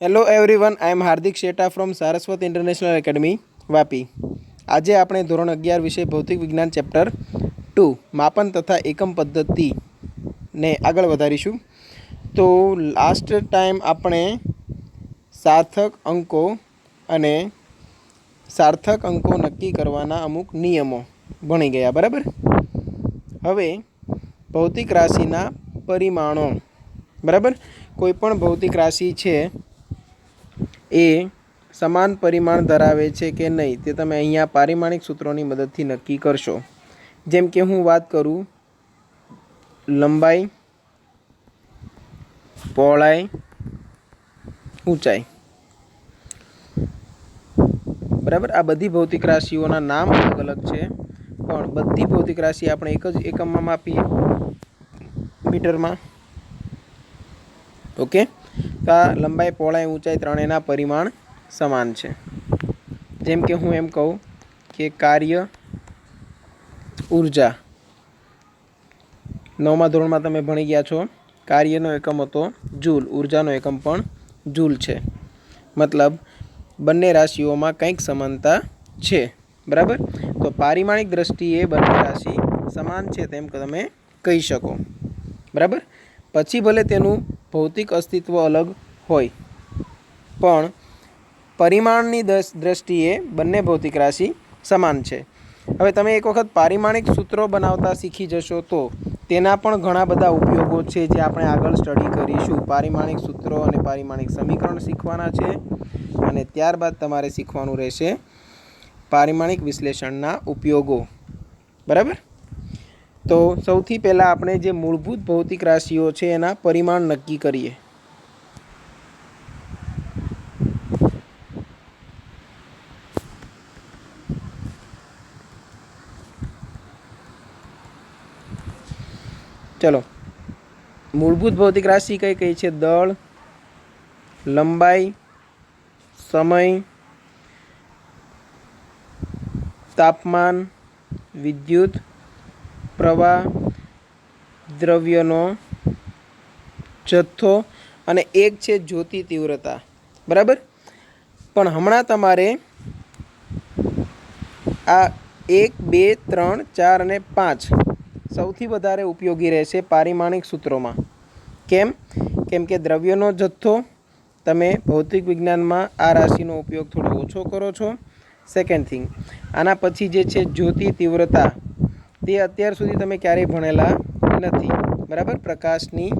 Hello everyone, I am Hardik Shetha from Saraswat international academy Vapi. આજે આપણે ધોરણ 11 વિષય ભૌતિક વિજ્ઞાન ચેપ્ટર 2 માપન તથા એકમ પદ્ધતિને આગળ વધારીશું। તો લાસ્ટ ટાઈમ આપણે સાર્થક અંકો અને સાર્થક અંકો નક્કી કરવાના અમુક નિયમો ભણી ગયા, બરાબર। હવે ભૌતિક રાશિના પરિમાણો, બરાબર। કોઈપણ ભૌતિક રાશિ છે એ સમાન પરિમાણ ધરાવે છે કે નહીં તે તમે અહીંયા પારિમાણિક સૂત્રોની મદદથી નક્કી કરશો। જેમ કે હું વાત કરું, લંબાઈ, પહોળાઈ, ઊંચાઈ, બરાબર। આ બધી ભૌતિક રાશિઓના નામ અલગ અલગ છે, પણ બધી ભૌતિક રાશિ આપણે એક જ એકમમાં માપીએ, મીટરમાં। ઓકે, તો આ લંબાઈ, પહોળાઈ, ઊંચાઈ ત્રણેયના પરિમાણ સમાન છે। જેમ કે હું એમ કહું કે કાર્ય ઉર્જા, 9મા ધોરણમાં તમે ભણી ગયા છો, કાર્યનો એકમ હતો જૂલ, ઉર્જાનો એકમ પણ જૂલ છે। મતલબ બંને રાશિઓમાં કંઈક સમાનતા છે, બરાબર। તો પારિમાણિક દ્રષ્ટિએ બંને રાશિ સમાન છે તેમ તમે કહી શકો, બરાબર। પછી ભલે તેનું ભૌતિક અસ્તિત્વ અલગ હોય, પણ પરિમાણની દ્રષ્ટિએ બંને ભૌતિક રાશિ સમાન છે। હવે તમે એક વખત પારિમાણિક સૂત્રો બનાવતા શીખી જશો તો તેના પણ ઘણા બધા ઉપયોગો છે જે આપણે આગળ સ્ટડી કરીશું। પારિમાણિક સૂત્રો અને પારિમાણિક સમીકરણ શીખવાના છે, અને ત્યારબાદ તમારે શીખવાનું રહેશે પારિમાણિક વિશ્લેષણના ઉપયોગો, બરાબર। તો સૌથી પહેલાં આપણે જે મૂળભૂત ભૌતિક રાશિઓ છે એના પરિમાણ નક્કી કરીએ। ચલો, મૂળભૂત ભૌતિક રાશિ કઈ કઈ છે? દળ, લંબાઈ, સમય, તાપમાન, વિદ્યુત પ્રવાહ, દ્રવ્યનો જથ્થો અને એક છે જ્યોતિ તીવ્રતા, બરાબર। પણ હમણાં તમારે આ 1, 2, 3, 4 અને 5 સૌથી વધારે ઉપયોગી રહેશે પારિમાણિક સૂત્રોમાં। કેમ? કેમ કે દ્રવ્યનો જથ્થો તમે ભૌતિક વિજ્ઞાનમાં આ રાશિનો ઉપયોગ થોડો ઓછો કરો છો। સેકન્ડ થિંગ, આના પછી જે છે જ્યોતિ તીવ્રતા, તે અત્યાર સુધી તમે ક્યારેય ભણેલા નથી, બરાબર। પ્રકાશની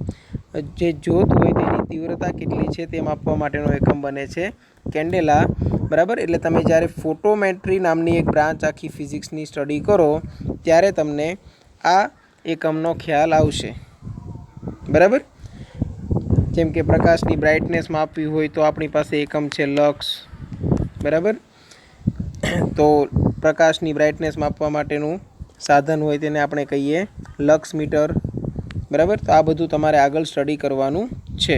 જે જ્યોત હોય તેની તીવ્રતા કેટલી છે તે માપવા માટેનો એકમ બને છે કેન્ડેલા, બરાબર। એટલે તમે જ્યારે ફોટોમેટ્રી નામની એક બ્રાન્ચ આખી ફિઝિક્સની સ્ટડી કરો ત્યારે તમને આ એકમનો ખ્યાલ આવશે, બરાબર। જેમ કે પ્રકાશની બ્રાઇટનેસ માપવી હોય તો આપણી પાસે એકમ છે લક્સ, બરાબર। તો પ્રકાશની બ્રાઇટનેસ માપવા માટેનું સાધન હોય તેને આપણે કહીએ લક્સ મીટર, બરાબર। તો આ બધું તમારે આગળ સ્ટડી કરવાનું છે।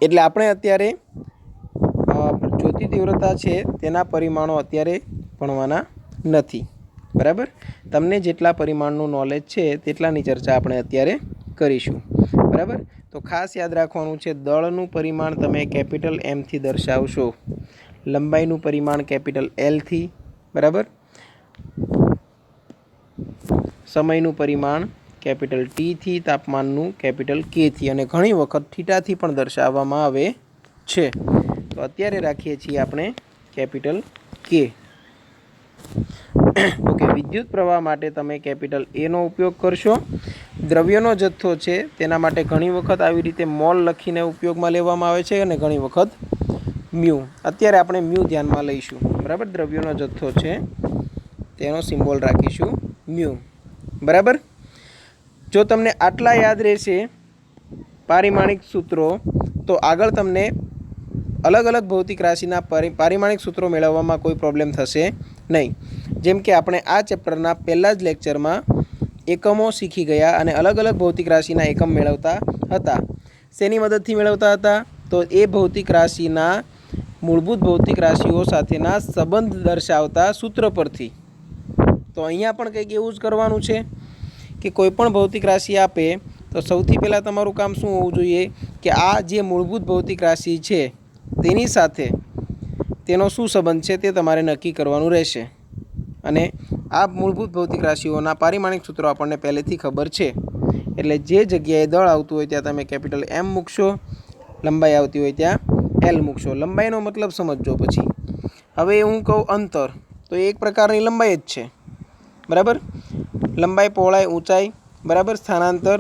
એટલે આપણે અત્યારે જ્યોતિ તીવ્રતા છે તેના પરિમાણો અત્યારે ભણવાના નથી, બરાબર। તમને જેટલા પરિમાણનું નોલેજ છે તેટલાની ચર્ચા આપણે અત્યારે કરીશું, બરાબર। તો ખાસ યાદ રાખવાનું છે, દળનું પરિમાણ તમે કેપિટલ એમથી દર્શાવશો, લંબાઈનું પરિમાણ કેપિટલ એલથી, બરાબર। સમયનું પરિમાણ કેપિટલ ટીથી, તાપમાનનું કેપિટલ કેથી, અને ઘણી વખત થીટાથી પણ દર્શાવવામાં આવે છે। તો અત્યારે રાખીએ છીએ આપણે કેપિટલ કે। ઓકે, વિદ્યુત પ્રવાહ માટે તમે કેપિટલ એનો ઉપયોગ કરશો। દ્રવ્યનો જથ્થો છે તેના માટે ઘણી વખત આવી રીતે મોલ લખીને ઉપયોગમાં લેવામાં આવે છે, અને ઘણી વખત મ્યુ। અત્યારે આપણે મ્યુ ધ્યાનમાં લઈશું, બરાબર। દ્રવ્યનો જથ્થો છે તેનો સિમ્બોલ રાખીશું મ્યુ, બરાબર। જો તમને આટલા યાદ રહેશે પારિમાણિક સૂત્રો, તો આગળ તમને અલગ અલગ ભૌતિક રાશિના પારિમાણિક સૂત્રો મેળવવામાં કોઈ પ્રોબ્લેમ થશે નહીં। જેમ કે આપણે આ ચેપ્ટરના પહેલાં જ લેક્ચરમાં એકમો શીખી ગયા અને અલગ અલગ ભૌતિક રાશિના એકમ મેળવતા હતા। શેની મદદથી મેળવતા હતા? તો એ ભૌતિક રાશિના મૂળભૂત ભૌતિક રાશિઓ સાથેના સંબંધ દર્શાવતા સૂત્ર પરથી। તો અહીંયા પણ કંઈક એવું જ કરવાનું છે કે કોઈ પણ ભૌતિક રાશિ આપે તો સૌથી પહેલાં તમારું કામ શું હોવું જોઈએ કે આ જે મૂળભૂત ભૌતિક રાશિ છે તેની સાથે તેનો શું સંબંધ છે તે તમારે નક્કી કરવાનું રહેશે. અને આ મૂળભૂત ભૌતિક રાશિઓના પારિમાણિક સૂત્રો આપણને પહેલેથી ખબર છે. એટલે જે જગ્યાએ દળ આવતું હોય ત્યાં તમે કેપિટલ M મૂકશો, લંબાઈ આવતી હોય ત્યાં L મૂકશો. લંબાઈનો મતલબ સમજજો. પછી હવે હું કહું અંતર, તો એક પ્રકારની લંબાઈ જ છે, બરાબર. લંબાઈ, પહોળાઈ, ઊંચાઈ, બરાબર, સ્થાનાંતર,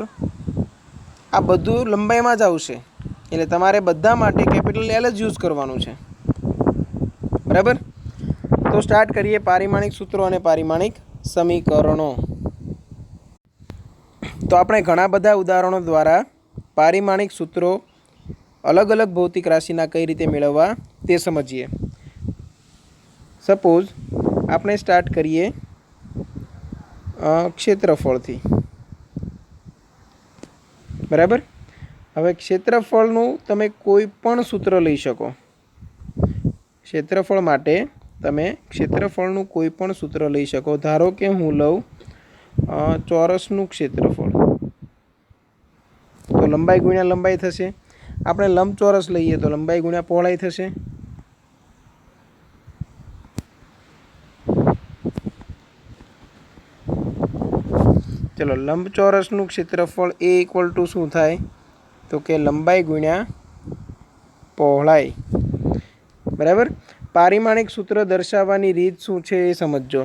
આ બધું લંબાઈમાં જ આવશે. એટલે તમારે બધા માટે કેપિટલ L જ યુઝ કરવાનું છે, બરાબર. તો સ્ટાર્ટ કરીએ પારિમાણિક સૂત્રો અને પારિમાણિક સમીકરણો. તો આપણે ઘણા બધા ઉદાહરણો દ્વારા પારિમાણિક સૂત્રો અલગ અલગ ભૌતિક રાશિના કઈ રીતે મેળવવા તે સમજીએ. સપોઝ આપણે સ્ટાર્ટ કરીએ ક્ષેત્રફળથી, બરાબર. હવે ક્ષેત્રફળનું તમે કોઈ પણ સૂત્ર લઈ શકો. ક્ષેત્રફળ માટે તમે ક્ષેત્રફળનું કોઈ પણ સૂત્ર લઈ શકો. ધારો કે હું લઉં ચોરસનું ક્ષેત્રફળ, તો લંબાઈ ગુણ્યા લંબાઈ થશે. આપણે લંબચોરસ લઈએ તો લંબાઈ ગુણ્યા પહોળાઈ થશે. ચલો, લંબચોરસનું ક્ષેત્રફળ એ ઇક્વલ ટુ શું થાય? તો કે લંબાઈ ગુણ્યા પહોળાઈ, બરાબર. પારિમાણિક સૂત્ર દર્શાવવાની રીત શું છે એ સમજજો.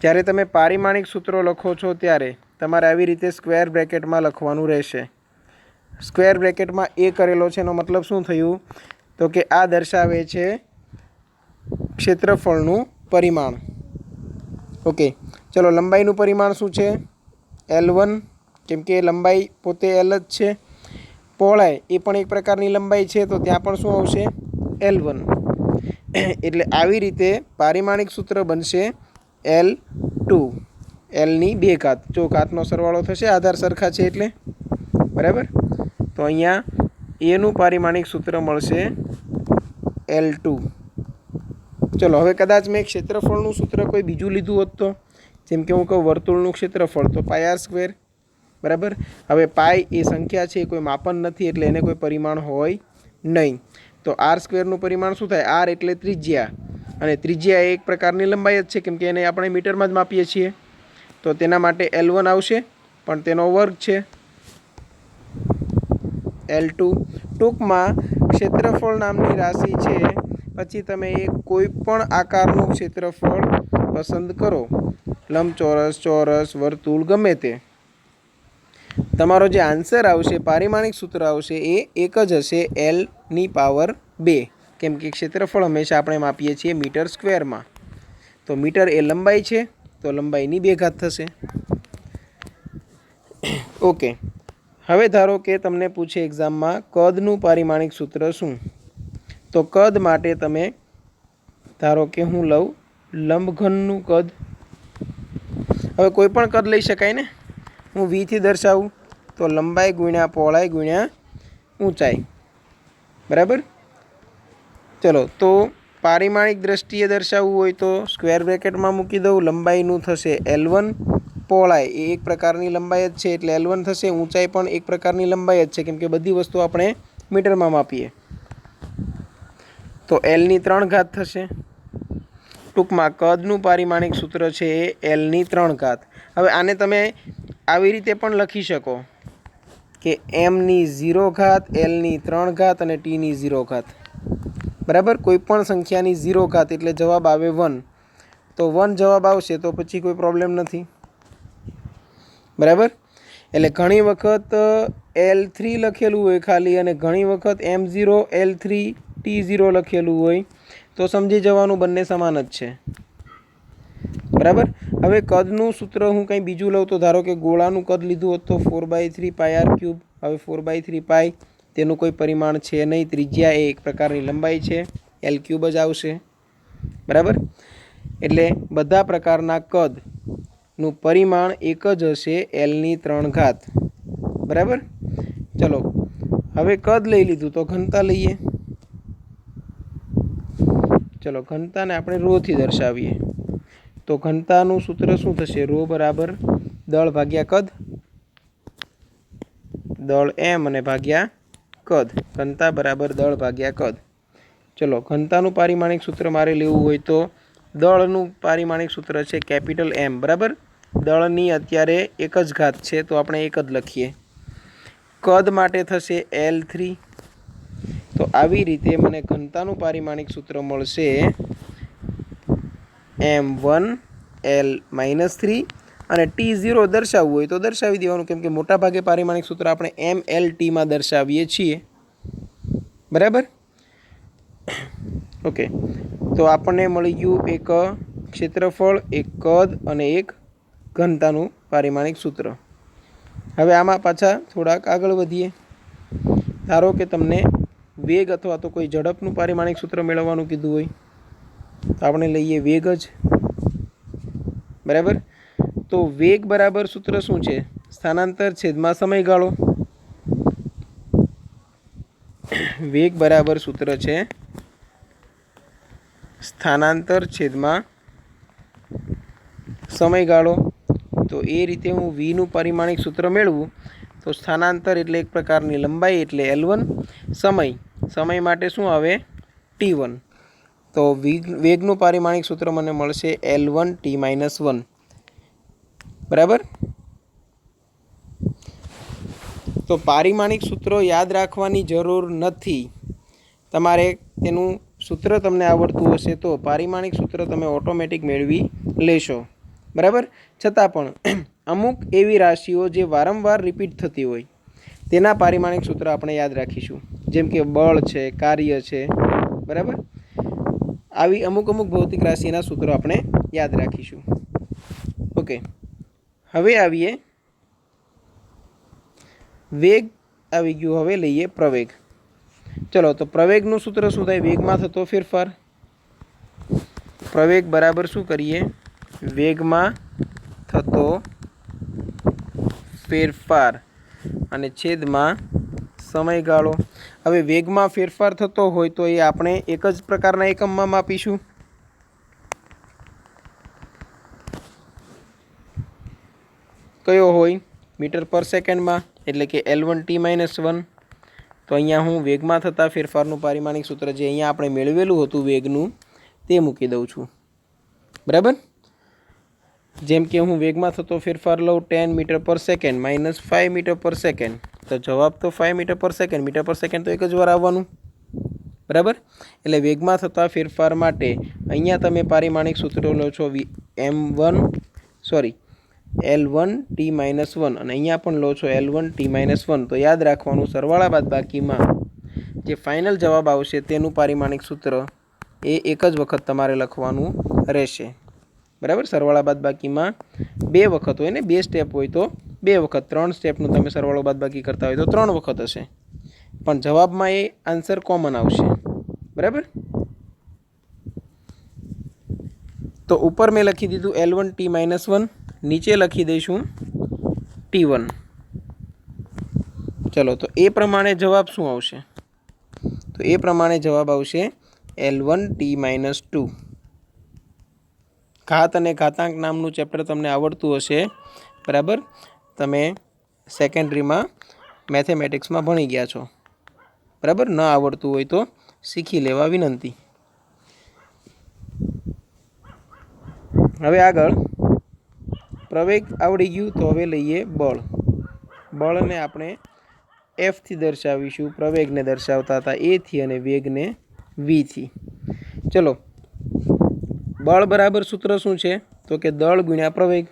જ્યારે તમે પારિમાણિક સૂત્રો લખો છો ત્યારે તમારે આવી રીતે સ્ક્વેર બ્રેકેટમાં લખવાનું રહેશે. સ્ક્વેર બ્રેકેટમાં એ કરેલો છે એનો મતલબ શું થયું? તો કે આ દર્શાવે છે ક્ષેત્રફળનું પરિમાણ. ઓકે, ચલો, લંબાઈનું પરિમાણ શું છે? L1, કેમ કે લંબાઈ પોતે L જ છે. પહોળાઈ એ પણ એક પ્રકારની લંબાઈ છે, તો ત્યાં પણ શું આવશે? L1. એટલે આવી રીતે પારિમાણિક સૂત્ર બનશે L2. Lની 2 ઘાત. જો ઘાતનો સરવાળો થશે, આધાર સરખા છે એટલે, બરાબર. તો અહીંયા એનું પારિમાણિક સૂત્ર મળશે L2. ચલો, હવે કદાચ મેં ક્ષેત્રફળનું સૂત્ર કોઈ બીજું લીધું હોત તો, જેમ કે હું કહું વર્તુળનું ક્ષેત્રફળ, તો πr², બરાબર. હવે પાઈ એ સંખ્યા છે, કોઈ માપન નથી, એટલે એને કોઈ પરિમાણ હોય નહીં. તો r² પરિમાણ શું થાય? r એટલે ત્રિજ્યા, અને ત્રિજ્યા એ એક પ્રકારની લંબાઈ જ છે, કેમ કે એને આપણે મીટરમાં જ માપીએ છીએ. તો તેના માટે L1 આવશે, પણ તેનો વર્ગ છે L2. ટૂંકમાં ક્ષેત્રફળ નામની રાશિ છે, પછી તમે એક કોઈ પણ આકારનું ક્ષેત્રફળ પસંદ કરો, લંબચોરસ, ચોરસ, વર્તુળ, ગમે તે. તમારો જે આન્સર આવશે, પારિમાણિક સૂત્ર આવશે, એ એક જ હશે, Lની પાવર 2. કેમ કે ક્ષેત્રફળ હંમેશા આપણે માપીએ છીએ મીટર સ્ક્વેરમાં. તો મીટર એ લંબાઈ છે, તો લંબાઈની 2 ઘાત થશે. ઓકે, હવે ધારો કે તમને પૂછે એક્ઝામમાં કદનું પારિમાણિક સૂત્ર શું? તો કદ માટે તમે ધારો કે હું લઉં લંબઘનનું કદ. હવે કોઈ પણ કદ લઈ શકાય ને. હું V થી દર્શાવું તો લંબાઈ ગુણ્યા પહોળાઈ ગુણ્યા ઊંચાઈ, બરાબર. ચલો, તો પારિમાણિક દ્રષ્ટિએ દર્શાવવું હોય તો સ્ક્વેર બ્રેકેટમાં મૂકી દઉં. લંબાઈનું થશે L1, પહોળાઈ એ એક પ્રકારની લંબાઈ જ છે એટલે L1 થશે. ઊંચાઈ પણ એક પ્રકારની લંબાઈ જ છે, કેમ કે બધી વસ્તુ આપણે મીટરમાં માપીએ. તો Lની 3 ઘાત થશે. ટૂંકમાં કદનું પારિમાણિક સૂત્ર છે એ Lની 3 ઘાત. હવે આને તમે આવી રીતે પણ લખી શકો કે Mની 0 ઘાત, Lની 3 ઘાત અને Tની 0 ઘાત, બરાબર. કોઈ પણ સંખ્યાની 0 ઘાત એટલે જવાબ આવે 1. તો 1 જવાબ આવશે તો પછી કોઈ પ્રોબ્લેમ નથી, બરાબર. એટલે ઘણી વખત L3 લખેલું હોય ખાલી, અને ઘણી વખત M0 L3 T0 લખેલું હોય, તો સમજી જવાનું બંને સમાન જ છે, બરાબર. હવે કદનું સૂત્ર હું કંઈ બીજું લઉં તો ધારો કે ગોળાનું કદ લીધું હોત તો 4/3 πr³. હવે 4/3 પાઈ તેનું કોઈ પરિમાણ છે નહીં. ત્રિજ્યા એ એક પ્રકારની લંબાઈ છે, L³ જ આવશે, બરાબર. એટલે બધા પ્રકારના કદનું પરિમાણ એક જ હશે, Lની 3 ઘાત, બરાબર. ચલો, હવે કદ લઈ લીધું તો ઘનતા લઈએ. ચલો, ઘનતાને આપણે ρ થી દર્શાવીએ. તો ઘનતાનું સૂત્ર શું થશે? ρ બરાબર દળ ભાગ્યા કદ, દળ M અને ભાગ્યા કદ, ઘનતા બરાબર દળ ભાગ્યા કદ. ચલો ઘનતાનું પારિમાણિક સૂત્ર મારે લેવું હોય તો દળનું પારિમાણિક સૂત્ર છે કેપિટલ M, બરાબર. દળની અત્યારે એક જ ઘાત છે તો આપણે એક જ લખીએ. કદ માટે થશે L3. તો આવી રીતે મને ઘનતાનું પારિમાણિક સૂત્ર મળશે M1L-3 અને T0 દર્શાવવું હોય તો દર્શાવી દેવાનું, કેમ કે મોટાભાગે પારિમાણિક સૂત્ર આપણે MLTમાં દર્શાવીએ છીએ, બરાબર. ઓકે, તો આપણને મળી ગયું એક ક્ષેત્રફળ, એક કદ અને એક ઘનતાનું પારિમાણિક સૂત્ર. હવે આમાં પાછા થોડાક આગળ વધીએ. ધારો કે તમને વેગ અથવા તો કોઈ ઝડપનું પારિમાણિક સૂત્ર મેળવવાનું કીધું હોય તો આપણે લઈએ વેગ જ, બરાબર. તો વેગ બરાબર સૂત્ર શું છે? સ્થાનાંતર છેદમાં સમયગાળો. વેગ બરાબર સૂત્ર છે સ્થાનાંતર છેદમાં સમયગાળો. તો એ રીતે હું વીનું પારિમાણિક સૂત્ર મેળવું તો સ્થાનાંતર એટલે એક પ્રકારની લંબાઈ એટલે L1, સમય માટે શું આવે? T1. તો વેગનું પારિમાણિક સૂત્ર મને મળશે L1T-1, બરાબર. તો પારિમાણિક સૂત્રો યાદ રાખવાની જરૂર નથી. તમારે તેનું સૂત્ર તમને આવડતું હશે તો પારિમાણિક સૂત્ર તમે ઓટોમેટિક મેળવી લેશો, બરાબર. છતાં પણ અમુક એવી રાશિઓ જે વારંવાર રિપીટ થતી હોય તેના પારિમાણિક સૂત્ર આપણે યાદ રાખીશું, જેમ કે બળ છે, કાર્ય છે, બરાબર. આવી અમુક ભૌતિક રાશિના સૂત્રો આપણે યાદ રાખીશું. ઓકે, હવે આવીએ વેગ આવી ગયું. હવે લઈએ પ્રવેગ. ચલો, તો પ્રવેગનું સૂત્ર શું થાય? વેગમાં થતો ફેરફાર. પ્રવેગ બરાબર શું કરીએ? વેગમાં થતો ફેરફાર અને છેદમાં સમયગાળો. હવે વેગમાં ફેરફાર થતો હોય તો એ આપણે એક જ પ્રકારના એકમમાં માપીશું. કયો હોય? મીટર પર સેકન્ડમાં, એટલે કે L1T-1. તો અહીંયા હું વેગમાં થતા ફેરફારનું પારિમાણિક સૂત્ર જે અહીંયા આપણે મેળવેલું હતું વેગનું તે મૂકી દઉં છું, બરાબર. જેમ કે હું વેગમાં થતો ફેરફાર લઉં 10 મીટર પર સેકન્ડ માઇનસ 5 મીટર પર સેકન્ડ, તો જવાબ તો 5 મીટર પર સેકન્ડ. મીટર પર સેકન્ડ તો એક જ વાર આવવાનું, બરાબર. એટલે વેગમાં થતા ફેરફાર માટે અહીંયા તમે પારિમાણિક સૂત્રો લો છો L1T-1 અને અહીંયા પણ લો છો L1T-1. તો યાદ રાખવાનું, સરવાળા બાદબાકીમાં જે ફાઇનલ જવાબ આવશે તેનું પારિમાણિક સૂત્ર એ એક જ વખત તમારે લખવાનું રહેશે, બરાબર. સરવાળા બાદબાકીમાં 2 વખત હોય ને, 2 સ્ટેપ હોય તો 2 વખત, 3 સ્ટેપનું તમે સરવાળો બાદબાકી કરતા હોય તો 3 વખત હશે, પણ જવાબમાં એ આન્સર કોમન આવશે, બરાબર. તો ઉપર મેં લખી દીધું L1T-1, નીચે લખી દઈશું T1. ચલો, તો એ પ્રમાણે જવાબ શું આવશે? તો એ પ્રમાણે જવાબ આવશે L1T-2. ઘાત અને ઘાતાંક નામનું ચેપ્ટર તમને આવડતું હશે, બરાબર. તમે સેકન્ડરીમાં મેથેમેટિક્સમાં ભણી ગયા છો, બરાબર. ન આવડતું હોય તો શીખી લેવા વિનંતી. હવે આગળ પ્રવેગ આવડી ગયું તો હવે લઈએ બળ. બળને આપણે Fથી દર્શાવીશું. પ્રવેગને દર્શાવતા હતા Aથી અને વેગને Vથી. ચલો, બળ બરાબર સૂત્ર શું છે? તો કે દળ ગુણ્યા પ્રવેગ,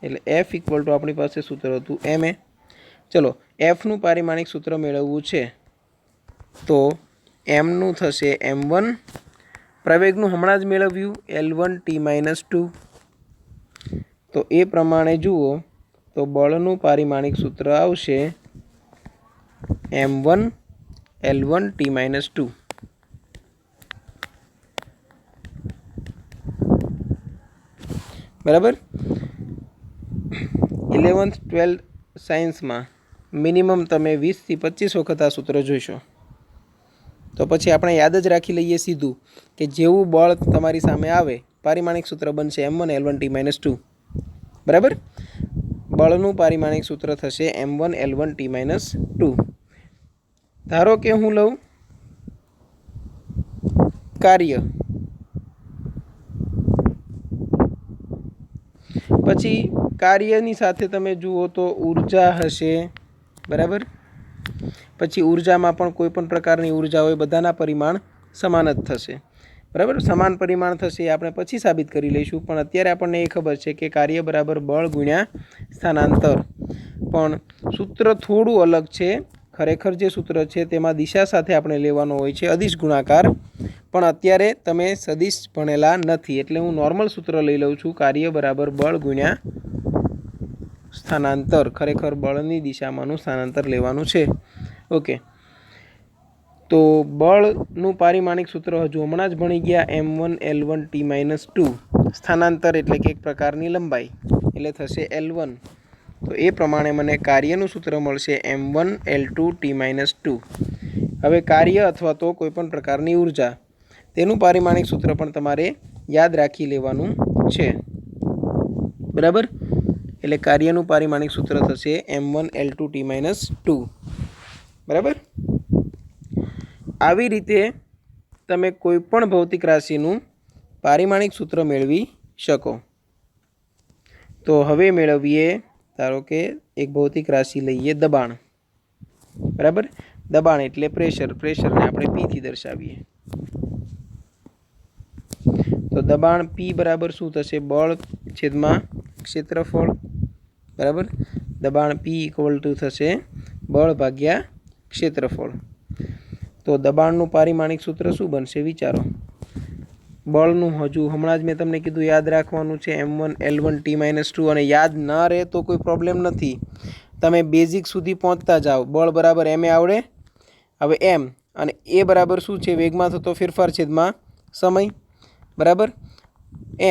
એટલે F = આપણી પાસે સૂત્ર હતું ma. ચલો, Fનું પારિમાણિક સૂત્ર મેળવવું છે તો Mનું થશે M1. પ્રવેગનું હમણાં જ મેળવ્યું L1T-2. તો એ પ્રમાણે જુઓ તો બળનું પારિમાણિક સૂત્ર આવશે M1 L1T-2. બરાબર. 11th 12th સાયન્સમાં મિનિમમ તમે 20થી 25 વખત આ સૂત્ર જોઈશો. તો પછી આપણે યાદ જ રાખી લઈએ સીધું કે જેવું બળ તમારી સામે આવે પારિમાણિક સૂત્ર બનશે M1 L1T-2, બરાબર. બળનું પારિમાણિક સૂત્ર થશે M1 L1T-2. ધારો કે હું લઉં કાર્ય, પછી કાર્યની સાથે તમે જુઓ તો ઉર્જા હશે, બરાબર. પછી ઉર્જામાં પણ કોઈ પણ પ્રકારની ઉર્જા હોય, બધાના પરિમાણ સમાન જ થશે, બરાબર. સમાન પરિમાણ થશે આપણે પછી સાબિત કરી લઈશું, પણ અત્યારે આપણને એ ખબર છે કે કાર્ય બરાબર બળ ગુણ્યા સ્થાનાંતર. પણ સૂત્ર થોડું અલગ છે. ખરેખર જે સૂત્ર છે તેમાં દિશા સાથે આપણે લેવાનો હોય છે અદિશ ગુણાકાર, પણ અત્યારે તમે સદિશ ભણેલા નથી એટલે હું નોર્મલ સૂત્ર લઈ લઉં છું. કાર્ય બરાબર બળ ગુણ્યા સ્થાનાંતર. ખરેખર બળની દિશામાંનું સ્થાનાંતર લેવાનું છે. ઓકે, તો બળનું પારિમાણિક સૂત્ર હજુ હમણાં જ ભણી ગયા, m1L1T-2. સ્થાનાંતર એટલે કે એક પ્રકારની લંબાઈ એટલે થશે L1. તો એ પ્રમાણે મને કાર્યનું સૂત્ર મળશે m1L2T-2. હવે કાર્ય અથવા તો કોઈપણ પ્રકારની ઉર્જા, તેનું પારિમાણિક સૂત્ર પણ તમારે યાદ રાખી લેવાનું છે, બરાબર. એટલે કાર્યનું પારિમાણિક સૂત્ર થશે m1L2T-2, બરાબર. આવી રીતે તમે કોઈપણ ભૌતિક રાશિનું પારિમાણિક સૂત્ર મેળવી શકો. તો હવે મેળવીએ, ધારો કે એક ભૌતિક રાશિ લઈએ દબાણ, બરાબર. દબાણ એટલે પ્રેશર, પ્રેશરને આપણે P થી દર્શાવીએ. તો દબાણ P બરાબર શું થશે? બળ છેદમાં ક્ષેત્રફળ, બરાબર. દબાણ P ઇક્વલ ટુ થશે બળ ભાગ્યા ક્ષેત્રફળ. તો દબાણનું પારિમાણિક સૂત્ર શું બનશે વિચારો? બળનું હજુ હમણાં જ મેં તમને કીધું યાદ રાખવાનું છે m1L1T-2, અને યાદ ન રહે તો કોઈ પ્રોબ્લેમ નથી, તમે બેઝિક સુધી પહોંચતા જાઓ. બળ બરાબર એમ એ આવડે. હવે એમ અને એ બરાબર શું છે? વેગમાં થતો ફેરફાર છેદમાં સમય, બરાબર.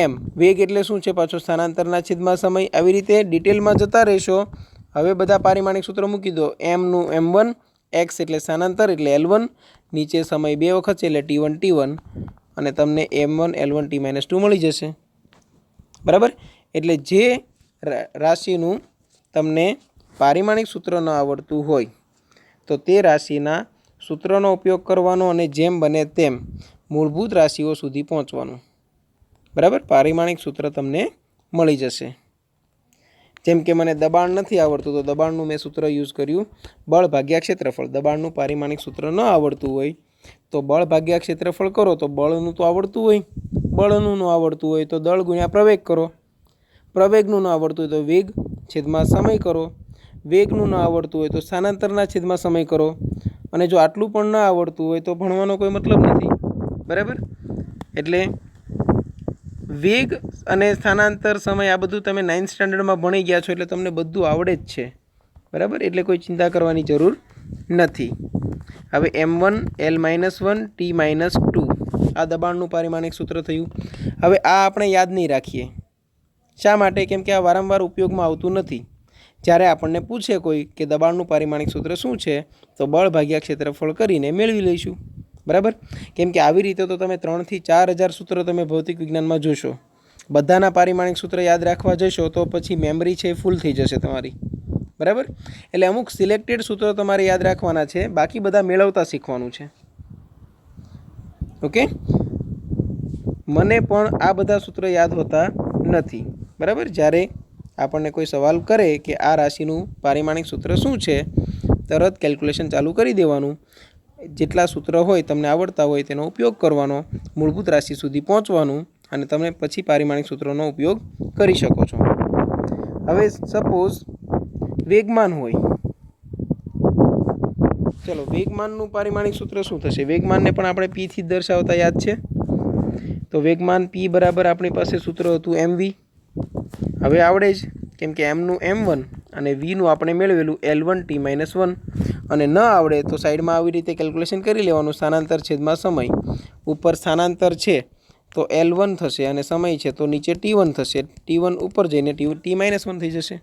એમ વેગ એટલે શું છે પાછો? સ્થાનાંતરના છેદમાં સમય. આવી રીતે ડિટેલમાં જતા રહેશો. હવે બધા પારિમાણિક સૂત્રો મૂકી દો. એમનું m1, x એટલે સ્થાનાંતર એટલે L1, નીચે સમય 2 વખત છે એટલે T1 અને તમને m1L1T-2 મળી જશે, બરાબર. એટલે જે રાશિનું તમને પારિમાણિક સૂત્ર ન આવડતું હોય તો તે રાશિના સૂત્રનો ઉપયોગ કરવાનો અને જેમ બને તેમ મૂળભૂત રાશિઓ સુધી પહોંચવાનું, બરાબર. પારિમાણિક સૂત્ર તમને મળી જશે. જેમ કે મને દબાણ નથી આવડતું તો દબાણનું મેં સૂત્ર યુઝ કર્યું બળ ભાગ્યા ક્ષેત્રફળ. દબાણનું પારિમાણિક સૂત્ર ન આવડતું હોય તો બળ ભાગ્યા ક્ષેત્રફળ કરો, તો બળનું તો આવડતું હોય, બળનું ન આવડતું હોય તો દળ ગુણ્યા પ્રવેગ કરો, પ્રવેગનું ન આવડતું હોય તો વેગ છેદમાં સમય કરો, વેગનું ન આવડતું હોય તો સ્થાનાંતરના છેદમાં સમય કરો, અને જો આટલું પણ ન આવડતું હોય તો ભણવાનો કોઈ મતલબ નથી, બરાબર. એટલે વેગ અને સ્થાનાંતર સમય આ બધું તમે 9th સ્ટાન્ડર્ડમાં ભણી ગયા છો એટલે તમને બધું આવડે જ છે, બરાબર. એટલે કોઈ ચિંતા કરવાની જરૂર નથી. હવે m1L-1T-2 આ દબાણનું પારિમાણિક સૂત્ર થયું. હવે આ આપણે યાદ નહીં રાખીએ. શા માટે? કેમ કે આ વારંવાર ઉપયોગમાં આવતું નથી. જ્યારે આપણને પૂછે કોઈ કે દબાણનું પારિમાણિક સૂત્ર શું છે, તો બળ ભાગ્યા ક્ષેત્રફળ કરીને મેળવી લઈશું, બરાબર. કેમ કે આવી રીતે તો તમે 3,000 થી 4,000 સૂત્રો તમે ભૌતિક વિજ્ઞાનમાં જોશો. બધાના પારિમાણિક સૂત્ર યાદ રાખવા જશો તો પછી મેમરી છે એ ફૂલ થઈ જશે તમારી, બરાબર. એટલે અમુક સિલેક્ટેડ સૂત્રો તમારે યાદ રાખવાના છે, બાકી બધા મેળવતા શીખવાનું છે. ઓકે, મને પણ આ બધા સૂત્રો યાદ હોતા નથી, બરાબર. જ્યારે આપણને કોઈ સવાલ કરે કે આ રાશિનું પારિમાણિક સૂત્ર શું છે, તરત કેલ્ક્યુલેશન ચાલુ કરી દેવાનું. જેટલા સૂત્ર હોય તમને આવડતા હોય તેનો ઉપયોગ કરવાનો, મૂળભૂત રાશિ સુધી પહોંચવાનું, અને તમે પછી પારિમાણિક સૂત્રોનો ઉપયોગ કરી શકો છો. હવે સપોઝ વેગમાન હોય, ચલો વેગમાનનું પારિમાણિક સૂત્ર શું થશે? વેગમાનને પણ આપણે P થી દર્શાવતા યાદ છે. તો વેગમાન P બરાબર આપણી પાસે સૂત્ર હતું mv. હવે આવડે જ, કેમ કે એમનું m1 અને વીનું આપણે મેળવેલું L1T-1, અને ન આવડે તો સાઈડમાં આવી રીતે કેલ્ક્યુલેશન કરી લેવાનું. સ્થાનાંતર છેદમાં સમય, ઉપર સ્થાનાંતર છે તો L1 થશે અને સમય છે તો નીચે T1 થશે. T1 ઉપર જઈને T-1 થઈ જશે.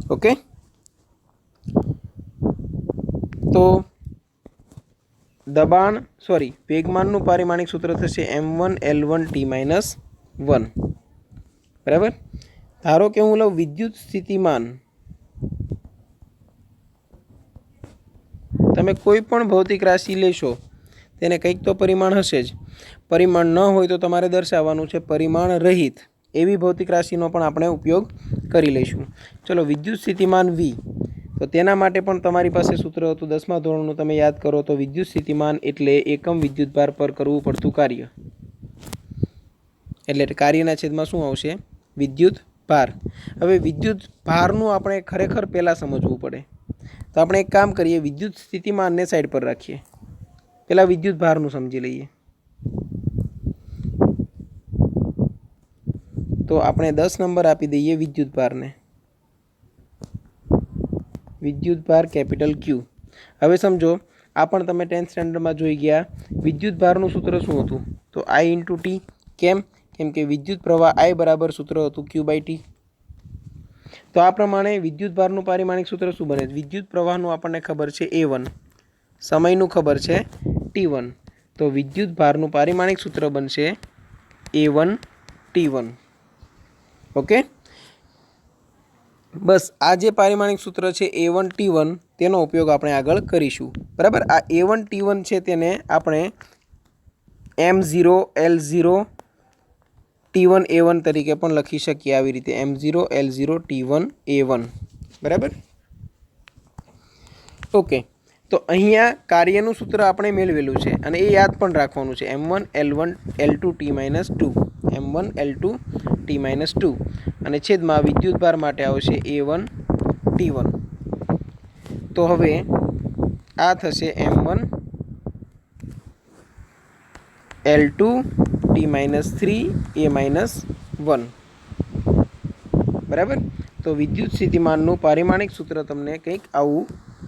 ઓકે, તો વેગમાનનું પારિમાણિક સૂત્ર થશે m1L1T-1, બરાબર. ધારો કે હું લઉં વિદ્યુત સ્થિતિમાન, તમે કોઈ પણ ભૌતિક રાશિ લેશો તેને કંઈક તો પરિમાણ હશે જ. પરિમાણ ન હોય તો તમારે દર્શાવવાનું છે પરિમાણ રહિત. એવી ભૌતિક રાશિનો પણ આપણે ઉપયોગ કરી લઈશું. ચલો, વિદ્યુત સ્થિતિમાન V, તો તેના માટે પણ તમારી પાસે સૂત્ર હતું 10મા ધોરણનું. તમે યાદ કરો તો વિદ્યુત સ્થિતિમાન એટલે એકમ વિદ્યુતભાર પર કરવું પડતું કાર્ય. એટલે કાર્યના છેદમાં શું આવશે? વિદ્યુત ભાર. હવે વિદ્યુત ભારનું આપણે ખરેખર પહેલાં સમજવું પડે. તો આપણે એક કામ કરીએ, વિદ્યુત સ્થિતિમાનને સાઈડ પર રાખીએ, પહેલાં વિદ્યુત ભારનું સમજી લઈએ. તો આપણે 10 નંબર આપી દઈએ વિદ્યુત ભારને. વિદ્યુત ભાર કેપિટલ Q. હવે સમજો, આ પણ તમે 10th સ્ટેન્ડર્ડમાં જોઈ ગયા. વિદ્યુત ભારનું સૂત્ર શું હતું? તો I × T. કેમ? કેમ કે વિદ્યુત પ્રવાહ I બરાબર સૂત્ર હતું Q/T. તો આ પ્રમાણે વિદ્યુત ભારનું પારિમાણિક સૂત્ર શું બને? વિદ્યુત પ્રવાહનું આપણને ખબર છે A1, સમયનું ખબર છે T1. તો વિદ્યુત ભારનું પારિમાણિક સૂત્ર બનશે A1 T1. ઓકે, બસ આ જે પારિમાણિક સૂત્ર છે A1 T1 તેનો ઉપયોગ આપણે આગળ કરીશું. બરાબર, આ A1 T1 છે તેને આપણે M0 L0 T1 A1 તરીકે પણ લખી શકીએ. આવી રીતે M0 L0 T1 A1. બરાબર, ઓકે. તો અહીંયા કાર્યનું સૂત્ર આપણે મેળવેલું છે અને એ યાદ પણ રાખવાનું છે. M1 L1 L2 T-2, M1 L2 T-2, અને છેદમાં વિદ્યુત ભાર માટે આવશે A1 T1. તો હવે આ થશે M1 L2 T-3 A-1. બરાબર, તો વિદ્યુત સ્થિતિમાનનું પારિમાણિક સૂત્ર તમને કંઈક આવું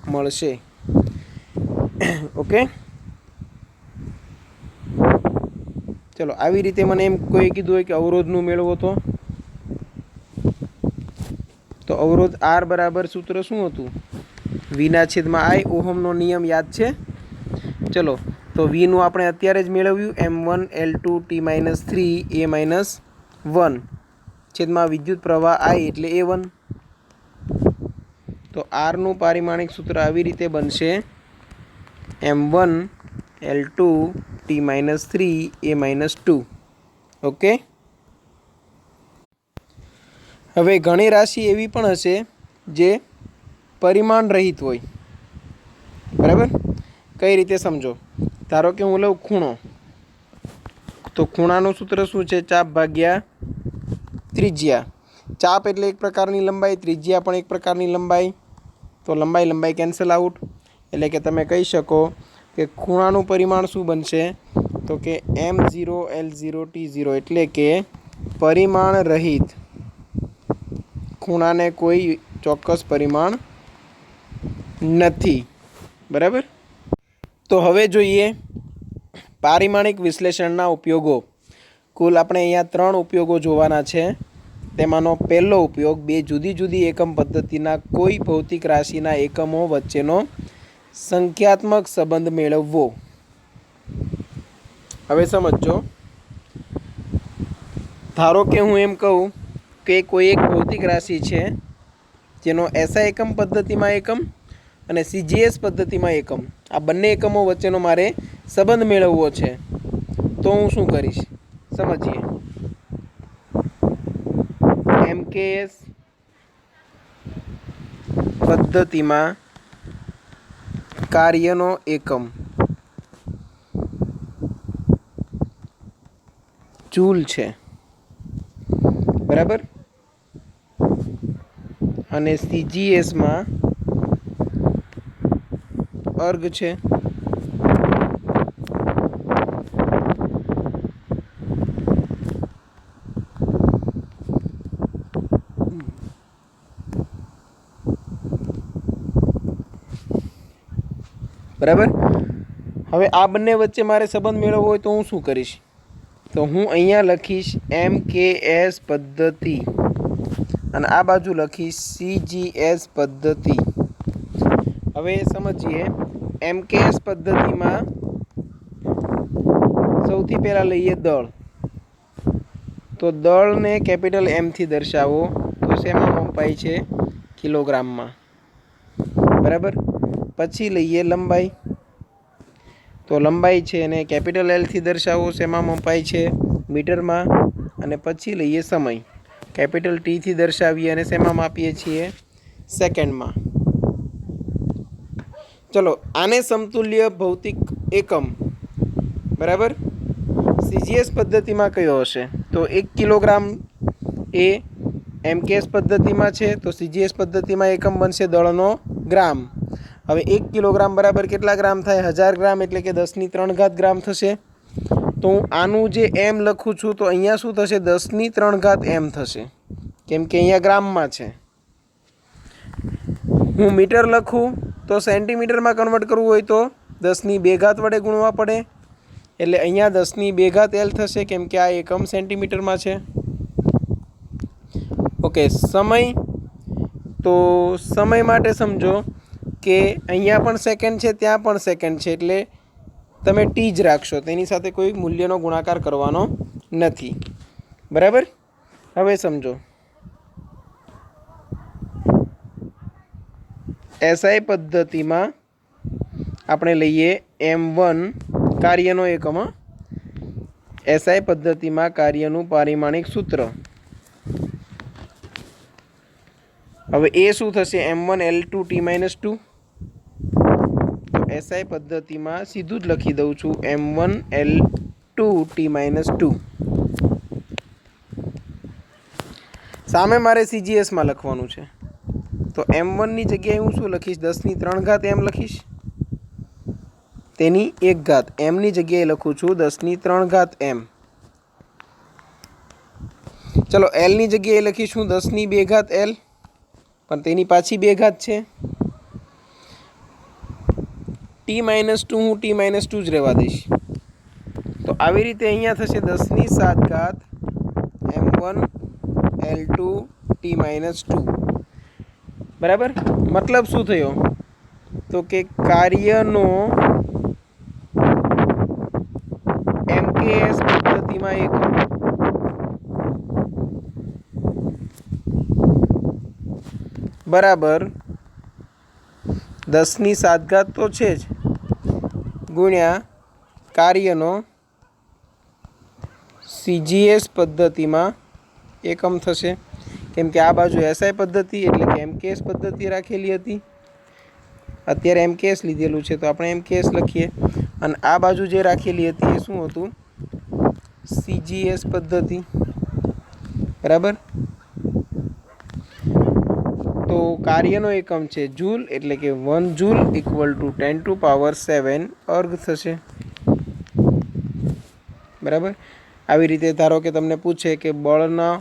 મળશે. ઓકે, ચલો, આવી રીતે મને એમ કોઈ કીધું હોય કે અવરોધનું મેળવો, તો અવરોધ R બરાબર સૂત્ર શું હતું? V/I. ઓહમનો નિયમ યાદ છે? ચલો, તો Vનું આપણે અત્યારે જ મેળવ્યું, M1 L2 T-3 A-1 છેદમાં વિદ્યુત પ્રવાહ I એટલે A1. તો Rનું પારિમાણિક સૂત્ર આવી રીતે બનશે M1 L2 T-3 A-2. Okay, હવે ઘણી રાશિ એવી પણ હશે જે પરિમાણ રહિત હોય. બરાબર, કઈ રીતે સમજો? ધારો કે હું લઉં ખૂણો, તો ખૂણાનું સૂત્ર શું છે? ચાપ ભાગ્યા ત્રિજ્યા. ચાપ એટલે એક પ્રકારની લંબાઈ, ત્રિજ્યા પણ એક પ્રકારની લંબાઈ. તો લંબાઈ કેન્સલ આઉટ. એટલે કે તમે કહી શકો કે ખૂણાનું પરિમાણ શું બનશે? તો કે M0 L0 T0, એટલે કે પરિમાણ રહિત. ખૂણાને કોઈ ચોક્કસ પરિમાણ નથી. બરાબર, તો હવે જોઈએ પારિમાણિક વિશ્લેષણના ઉપયોગો. કુલ આપણે અહીંયા 3 ઉપયોગો જોવાના છે. તેમાંનો પહેલો ઉપયોગ, 2 જુદી જુદી એકમ પદ્ધતિના કોઈ ભૌતિક રાશિના એકમો વચ્ચેનો સંખ્યાત્મક સંબંધ મેળવવો. હવે સમજો, ધારો કે હું એમ કહું કે કોઈ એક ભૌતિક રાશિ છે જેનો SI એકમ પદ્ધતિમાં એકમ અને CGS પદ્ધતિમાં એકમ, આ બંને એકમો વચ્ચેનો મારે સંબંધ મેળવવો છે. તો હું શું કરીશ? સમજીએ. MKS પદ્ધતિમાં કાર્યનો એકમ જૂલ છે. બરાબર, અને CGSમાં અર્ગ છે. બરાબર, હવે આ બંને વચ્ચે મારે સંબંધ મેળવવો હોય તો હું શું કરીશ? તો હું અહીંયા લખીશ MKS પદ્ધતિ અને આ બાજુ લખીશ CGS પદ્ધતિ. હવે સમજીએ, MKS પદ્ધતિમાં સૌથી પહેલાં લઈએ દળ. તો દળને કેપિટલ M થી દર્શાવો. તો શેમાં મપાય છે? કિલોગ્રામમાં. બરાબર, પછી લઈએ લંબાઈ, તો લંબાઈ છે એને કેપિટલ એલથી દર્શાવો, શેમાં મપાય છે મીટરમાં, અને પછી લઈએ સમય, કેપિટલ ટીથી દર્શાવીએ અને શેમાં માપીએ છીએ સેકન્ડમાં. ચલો આને સમતુલ્ય ભૌતિક એકમ બરાબર સીજીએસ પદ્ધતિમાં કયો હશે? તો 1 કિલોગ્રામ એ એમકેએસ પદ્ધતિમાં છે, તો સીજીએસ પદ્ધતિમાં એકમ બનશે દળનો ગ્રામ. હવે 1 કિલોગ્રામ બરાબર કેટલા ગ્રામ થાય? 1000 ગ્રામ, એટલે કે 10³ ગ્રામ થશે. તો હું આનું જે એમ લખું છું તો અહીંયા શું થશે? 10³ એમ થશે, કેમ કે અહીંયા ગ્રામમાં છે. હું મીટર લખું તો સેન્ટીમીટરમાં કન્વર્ટ કરવું હોય તો 10² વડે ગુણવા પડે, એટલે અહીંયા 10² એલ થશે, કેમ કે આ એકમ સેન્ટીમીટરમાં છે. ઓકે, સમય, તો સમય માટે સમજો કે અહીંયા પણ સેકન્ડ છે, ત્યાં પણ સેકન્ડ છે, એટલે તમે ટી જ રાખશો, તેની સાથે કોઈ મૂલ્યનો ગુણાકાર કરવાનો નથી. બરાબર? હવે સમજો એસઆઈ પદ્ધતિમાં આપણે લઈએ M1 કાર્યનો એકમ. એસઆઈ પદ્ધતિમાં કાર્યનું પારિમાણિક સૂત્ર. હવે એ શું થશે? M1L2T-2. એસઆઈ પદ્ધતિમાં સીધું જ લખી દઉં છું M1L2T-2. સામે મારે સીજીએસમાં લખવાનું છે, તો M1ની જગ્યાએ હું શું લખીશ? 10³ એમ લખીશ, તેની 1 એમની જગ્યાએ લખું છું 10³ એમ. ચલો એલની જગ્યાએ લખીશું 10² એલ, પણ તેની પાછી 2 છે. T-2 હું T-2 જ રહેવા દઈશ. તો આવી રીતે અહીંયા થશે 10⁷ M1L2T-2. બરાબર? મતલબ શું થયો? તો કે કાર્યનો એમકેએસ પદ્ધતિમાં એકમ બરાબર 10⁷ તો છે જ, ગુણ્યા કાર્યનો સીજીએસ પદ્ધતિમાં એકમ થશે, કેમ કે આ બાજુ એસઆઈ પદ્ધતિ એટલે કે એમકેએસ પદ્ધતિ રાખેલી હતી, અત્યારે એમકેએસ લીધેલું છે તો આપણે એમકેએસ લખીએ, અને આ બાજુ જે રાખેલી હતી એ શું હતું? સીજીએસ પદ્ધતિ. બરાબર? તો કાર્યનો એકમ છે જૂલ, એટલે કે 1 જૂલ = 10⁷ અર્ગ થશે. બરાબર? આવી રીતે ધારો કે તમને પૂછે કે બળના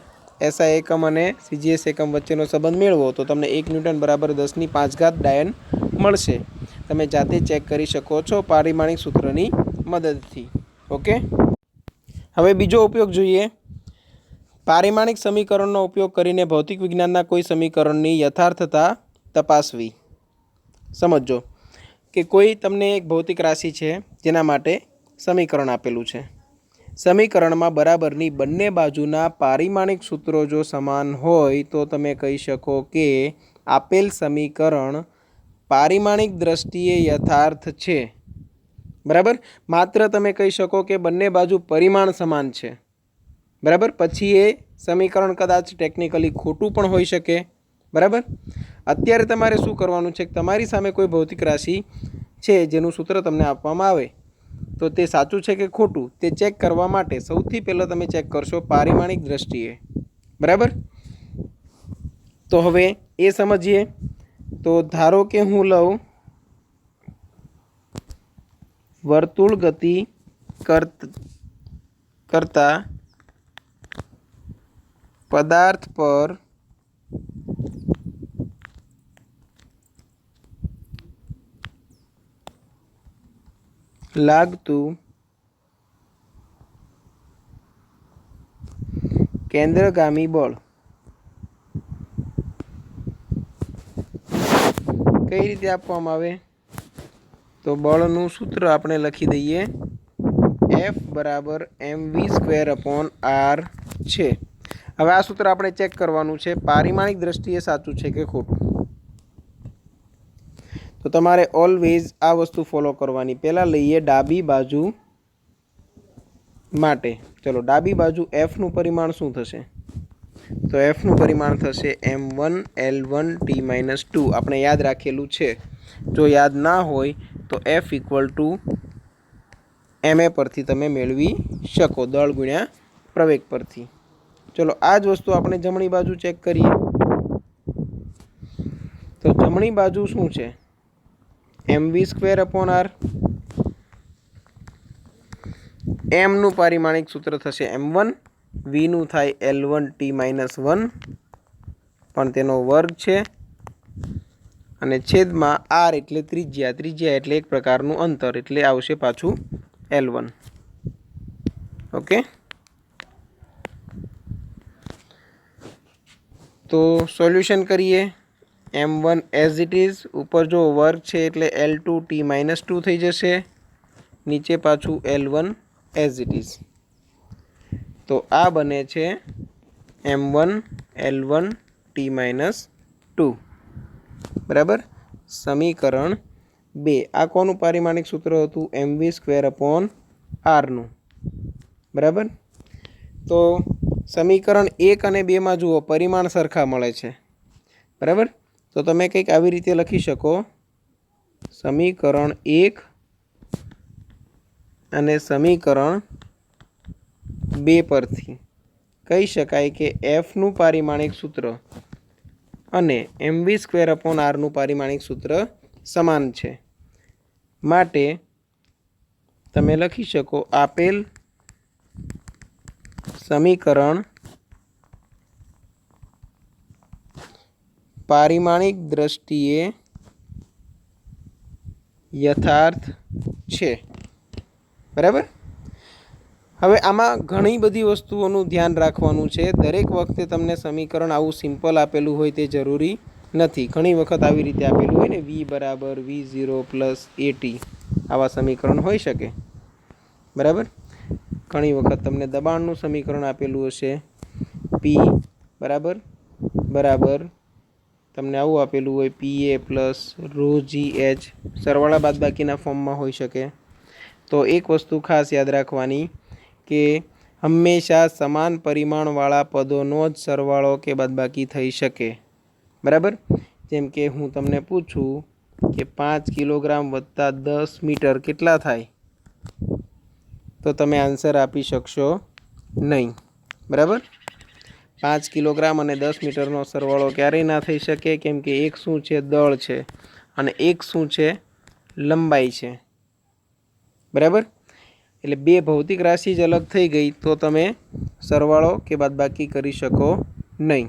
એસઆઈ એકમ અને સીજીએસ એકમ વચ્ચેનો સંબંધ મેળવો, તો તમને 1 ન્યૂટન બરાબર 10⁵ ડાયન મળશે. તમે જાતે ચેક કરી શકો છો પારિમાણિક સૂત્રની મદદથી. ઓકે, હવે બીજો ઉપયોગ જોઈએ. પારિમાણિક સમીકરણનો ઉપયોગ કરીને ભૌતિક વિજ્ઞાનના કોઈ સમીકરણની યથાર્થતા તપાસવી. સમજો કે કોઈ તમને એક ભૌતિક રાશિ છે જેના માટે સમીકરણ આપેલું છે. સમીકરણમાં બરાબરની બંને બાજુના પારિમાણિક સૂત્રો જો સમાન હોય તો તમે કહી શકો કે આપેલ સમીકરણ પારિમાણિક દ્રષ્ટિએ યથાર્થ છે. બરાબર? માત્ર તમે કહી શકો કે બંને બાજુ પરિમાણ સમાન છે. બરાબર? પછી એ સમીકરણ કદાચ ટેકનિકલી ખોટું પણ હોઈ શકે. બરાબર? અત્યારે તમારે શું કરવાનું છે? તમારી સામે કોઈ ભૌતિક રાશિ છે જેનું સૂત્ર તમને આપવામાં આવે, તો તે સાચું છે કે ખોટું તે ચેક કરવા માટે સૌથી પહેલાં તમે ચેક કરશો પારિમાણિક દ્રષ્ટિએ. બરાબર? તો હવે એ સમજીએ. તો ધારો કે હું લઉં વર્તુળ ગતિ કરતા પદાર્થ પર લાગતું કેન્દ્રગામી બળ. કઈ રીતે આપવામાં આવે? તો બળનું સૂત્ર આપણે લખી દઈએ F = mv²/r છે. હવે આ સૂત્ર આપણે ચેક કરવાનું છે પારિમાણિક દ્રષ્ટિએ સાચું છે કે ખોટું. तो तमारे ऑलवेज आ वस्तु फॉलो करवानी। पहला लईए डाबी बाजू माटे। चलो डाबी बाजू एफ નું પરિમાણ શું થશે? तो एफ નું પરિમાણ થશે m1 l1 t - 2। આપણે યાદ રાખેલું છે। જો યાદ ના હોય તો f = ma પરથી તમે મેળવી શકો, દળ ગુણ્યા પ્રવેગ પરથી। ચલો આ જ વસ્તુ આપણે જમણી બાજુ ચેક કરીએ। તો જમણી બાજુ શું છે? mv²/r। m નું પારિમાણિક સૂત્ર થશે m1, v નું થાય l1 t - 1 પણ તેનો વર્ગ છે, અને છેદમાં r એટલે ત્રિજ્યા, ત્રિજ્યા એટલે એક પ્રકારનું અંતર, એટલે આવશે પાછું l1। ઓકે, તો સોલ્યુશન કરીએ। m1 એઝ ઇટ ઇઝ, ઉપર જો વર્ગ છે એટલે l2 t - 2 થઈ જશે, નીચે પાછું l1 એઝ ઇટ ઇઝ। તો આ બને છે m1 l1 t - 2 બરાબર। સમીકરણ 2। આ કોનું પારિમાણિક સૂત્ર હતું? mv²/r નું બરાબર। તો સમીકરણ 1 અને 2 માં જુઓ પરિમાણ સરખા મળે છે બરાબર। તો તમે કંઈક આવી રીતે લખી શકો, સમીકરણ 1 અને સમીકરણ 2 પરથી કહી શકાય કે f નું પારિમાણિક સૂત્ર અને mv²/r નું પારિમાણિક સૂત્ર સમાન છે। માટે તમે લખી શકો આપેલ સમીકરણ પારિમાણિક દ્રષ્ટિએ યથાર્થ છે બરાબર। હવે આમાં ઘણી બધી વસ્તુઓનું ધ્યાન રાખવાનું છે। દરેક વખતે તમને સમીકરણ આવું સિમ્પલ આપેલું હોય તે જરૂરી નથી। ઘણી વખત આવી રીતે આપેલું હોય ને, v = v0 + at આવા સમીકરણ હોઈ શકે બરાબર। ઘણી વખત તમને દબાણનું સમીકરણ આપેલું હશે, p બરાબર તમને આવું આપેલું હોય, pa + ρgh સરવાળા બાદબાકીના ફોર્મમાં હોઈ શકે। તો એક વસ્તુ ખાસ યાદ રાખવાની કે હંમેશા સમાન પરિમાણવાળા પદોનો જ સરવાળો કે બાદબાકી થઈ શકે બરાબર। જેમ કે હું તમને પૂછું કે 5 કિલોગ્રામ વત્તા 10 મીટર કેટલા થાય, તો તમે આન્સર આપી શકશો નહીં બરાબર। 5 કિલોગ્રામ અને 10 મીટરનો સરવાળો ક્યારેય ના થઈ શકે, કેમ કે એક શું છે? દળ છે, અને એક શું છે? લંબાઈ છે બરાબર। એટલે બે ભૌતિક રાશિ જ અલગ થઈ ગઈ તો તમે સરવાળો કે બાદબાકી કરી શકો નહીં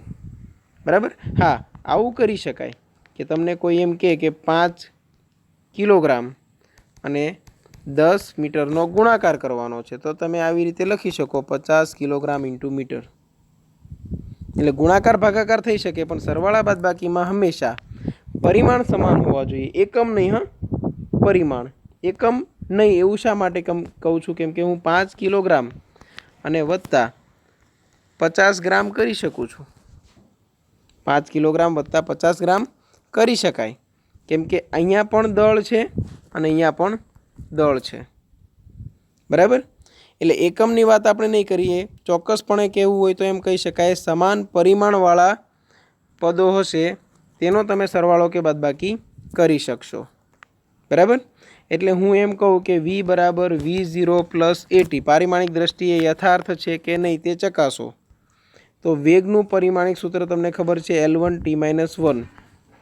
બરાબર। હા, આવું કરી શકાય કે તમને કોઈ એમ કહે કે 5 કિલોગ્રામ અને 10 મીટરનો ગુણાકાર કરવાનો છે, તો તમે આવી રીતે લખી શકો 50 કિલોગ્રામ × મીટર। એટલે ગુણાકાર ભાગાકાર થઈ શકે, પણ સરવાળા બાદબાકીમાં હંમેશા પરિમાણ સમાન હોવા જોઈએ, એકમ નહીં। હા, પરિમાણ, એકમ નહીં। એવું શા માટે કહું છું? કેમ કે હું 5 કિલોગ્રામ અને વત્તા 50 ગ્રામ કરી શકું છું। 5 કિલોગ્રામ વત્તા 50 ગ્રામ કરી શકાય, કેમ કે અહીંયા પણ દળ છે અને અહીંયા પણ દળ છે બરાબર। એટલે એકમની વાત આપણે નહીં કરીએ, ચોક્કસપણે કહેવું હોય તો એમ કહી શકાય સમાન પરિમાણવાળા પદો હશે તેનો તમે સરવાળો કે બાદબાકી કરી શકશો બરાબર। એટલે હું એમ કહું કે v = v0 + at પારિમાણિક દ્રષ્ટિએ યથાર્થ છે કે નહીં તે ચકાસો। તો વેગનું પરિમાણિક સૂત્ર તમને ખબર છે l1 t - 1।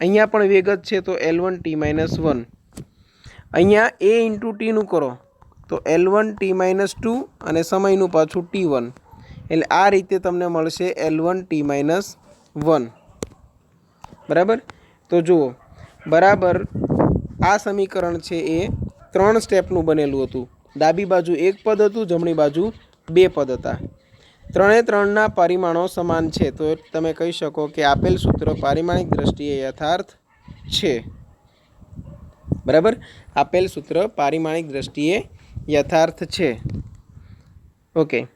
અહીંયા પણ વેગ જ છે તો l1 t - 1। અહીંયા a × t નું કરો તો l1 t - 2 અને સમયનું પાછું t1, એટલે આ રીતે તમને મળશે l1 t - 1 બરાબર। તો જુઓ બરાબર, આ સમીકરણ છે એ 3 સ્ટેપનું બનેલું હતું। ડાબી બાજુ એક પદ હતું, જમણી બાજુ 2 પદ હતા। ત્રણે ત્રણના પરિમાણો સમાન છે, તો તમે કહી શકો કે આપેલ સૂત્ર પારિમાણિક દ્રષ્ટિએ યથાર્થ છે બરાબર। આપેલ સૂત્ર પારિમાણિક દ્રષ્ટિએ યથાર્થ છે। ઓકે,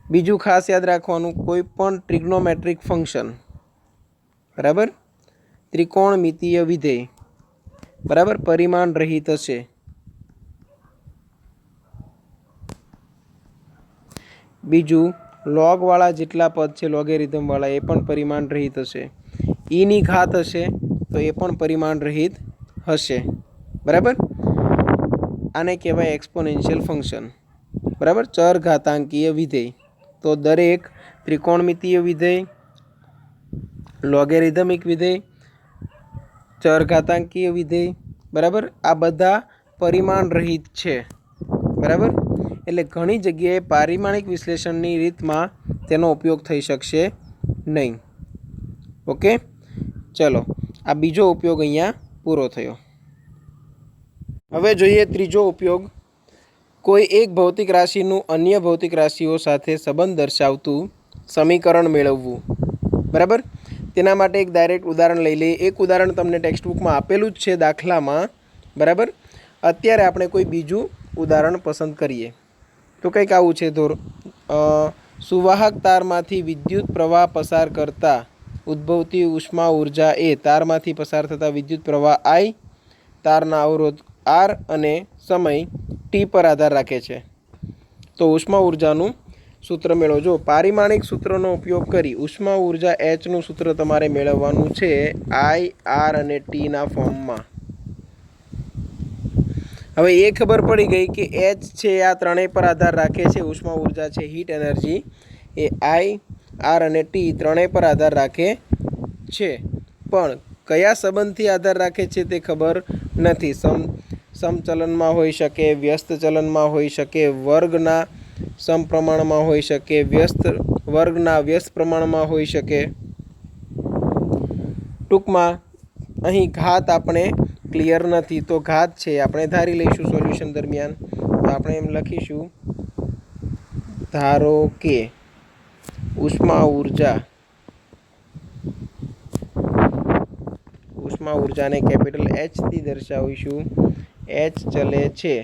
બીજું ખાસ યાદ રાખવાનું, કોઈ પણ ટ્રિગ્નોમેટ્રિક ફંક્શન બરાબર, ત્રિકોણમિતીય વિધેય બરાબર, પરિમાણ રહિત હશે. બીજું, લોગવાળા જેટલા પદ છે લોગેરિધમવાળા એ પણ પરિમાણ રહિત હશે. ઈની ઘાત હશે તો એ પણ પરિમાણ રહિત હશે. બરાબર, આને કહેવાય એક્સપોનેન્શિયલ ફંક્શન. બરાબર, ચર ઘાતાંકીય વિધેય. તો દરેક ત્રિકોણમિતીય વિધેય, લોગેરિધમિક વિધેય, ચર ઘાતાંકીય વિધેય, બરાબર, આ બધા પરિમાણ રહિત છે. બરાબર, એટલે ઘણી જગ્યાએ પારિમાણિક વિશ્લેષણની રીતમાં તેનો ઉપયોગ થઈ શકશે નહીં. ઓકે, ચલો, આ બીજો ઉપયોગ અહીંયા પૂરો થયો. હવે જોઈએ ત્રીજો ઉપયોગ. કોઈ એક ભૌતિક રાશિનું અન્ય ભૌતિક રાશિઓ સાથે સંબંધ દર્શાવતું સમીકરણ મેળવવું. બરાબર, તેના માટે એક ડાયરેક્ટ ઉદાહરણ લઈ લઈએ. એક ઉદાહરણ તમને ટેક્સ્ટબુકમાં આપેલું જ છે દાખલામાં. બરાબર, અત્યારે આપણે કોઈ બીજું ઉદાહરણ પસંદ કરીએ. તો કંઈક આવું છે. સુવાહક તારમાંથી વિદ્યુત પ્રવાહ પસાર કરતા ઉદ્ભવતી ઉષ્મા ઉર્જા એ તારમાંથી પસાર થતા વિદ્યુત પ્રવાહ I, તારના અવરોધ R અને સમય T પર આધાર રાખે છે. તો ઉષ્મા ઉર્જાનું સૂત્ર મેળવો. જો પારિમાણિક સૂત્રનો ઉપયોગ કરી ઉષ્મા ઉર્જા Hનું સૂત્ર તમારે મેળવવાનું છે I, R અને Tના ફોર્મમાં. હવે એ ખબર પડી ગઈ કે H છે આ ત્રણેય પર આધાર રાખે છે. ઉષ્મા ઉર્જા છે, heat energy, A I, R અને T ત્રણેય પર આધાર રાખે છે. પણ કયા સંબંધથી આધાર રાખે છે તે ખબર નથી. સમચલનમાં હોઈ શકે, વ્યસ્ત ચલનમાં હોઈ શકે, વર્ગના સમપ્રમાણમાં હોઈ શકે, વર્ગના વ્યસ્ત પ્રમાણમાં હોઈ શકે. ટૂંકમાં અહીં ઘાત આપણે ક્લિયર નથી. તો ઘાત છે આપણે ધારી લઈશું સોલ્યુશન દરમિયાન. તો આપણે એમ લખીશું, ધારો કે ઉષ્મા ઉર્જાને કેપિટલ H થી દર્શાવીશું. H ચલે છે.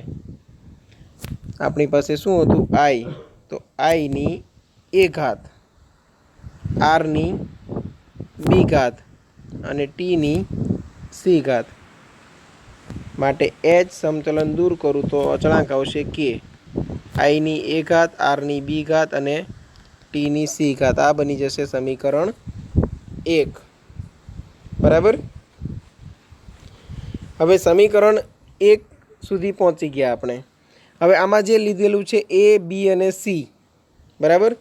આપણી પાસે શું હતું? I. તો I ની A ઘાત, R ની B ઘાત અને T ની C ઘાત. માટે H સમચલન દૂર કરું તો અચળાંક આવશે K. I ની A ઘાત, R ની B ઘાત અને T ની C ઘાત. આ બની જશે સમીકરણ 1. બરાબર, હવે સમીકરણ 1 સુધી પહોંચી ગયા આપણે. હવે આમાં જે લીધેલું છે A, B અને C. બરાબર,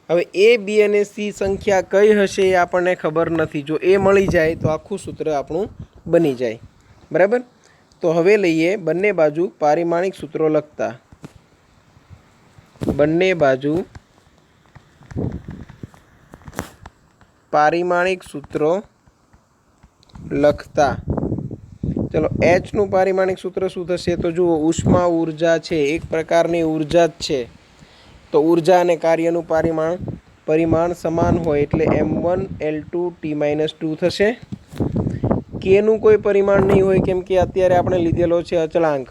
હવે A, B અને C સંખ્યા કઈ હશે એ આપણને ખબર નથી. જો એ મળી જાય તો આખું સૂત્ર આપણું બની જાય. બરાબર, તો હવે લઈએ બંને બાજુ પારિમાણિક સૂત્રો લખતા. બંને બાજુ પારિમાણિક સૂત્રો લખતા. ચલો, Hનું પારિમાણિક સૂત્ર શું થશે? તો જુઓ, ઉષ્મા ઉર્જા છે એક પ્રકારની ઉર્જા જ છે. તો ઉર્જા અને કાર્યનું પરિમાણ સમાન હોય એટલે M1L2T-2 થશે. Kનું કોઈ પરિમાણ નહીં હોય કેમ કે અત્યારે આપણે લીધેલો છે અચળાંક.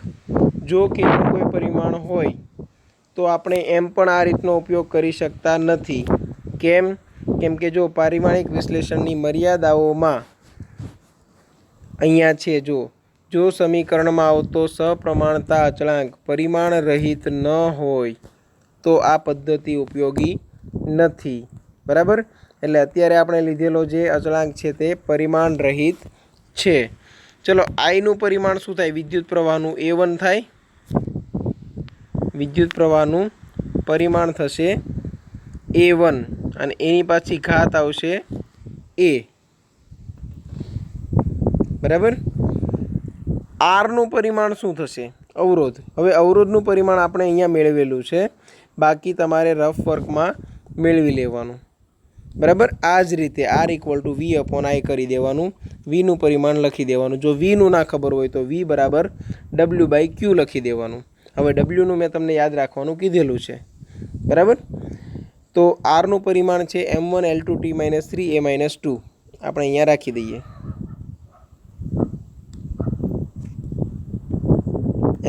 જો Kનું કોઈ પરિમાણ હોય તો આપણે એમ પણ આ રીતનો ઉપયોગ કરી શકતા નથી. કેમ કે જો પારિમાણિક વિશ્લેષણની મર્યાદાઓમાં અહીંયા છે, જો સમીકરણમાં આવતો સપ્રમાણતા અચળાંક પરિમાણ રહિત ન હોય તો આ પદ્ધતિ ઉપયોગી નથી. બરાબર, એટલે અત્યારે આપણે લીધેલો જે અચળાંક છે તે પરિમાણ રહિત છે. ચલો, Iનું પરિમાણ શું થાય? વિદ્યુત પ્રવાહનું A1 થાય. વિદ્યુત પ્રવાહનું પરિમાણ થશે A1 અને એની પાછી ઘાત આવશે A. બરાબર, Rનું પરિમાણ શું થશે? અવરોધ. હવે અવરોધનું પરિમાણ આપણે અહીંયા મેળવેલું છે, બાકી તમારે રફ વર્કમાં મેળવી લેવાનું. બરાબર, આ જ રીતે R=V/I કરી દેવાનું. Vનું પરિમાણ લખી દેવાનું. જો Vનું ના ખબર હોય તો V બરાબર W/Q લખી દેવાનું. હવે Wનું મેં તમને યાદ રાખવાનું કીધેલું છે. બરાબર, તો Rનું પરિમાણ છે M1L2T-3A-2. આપણે અહીંયા રાખી દઈએ.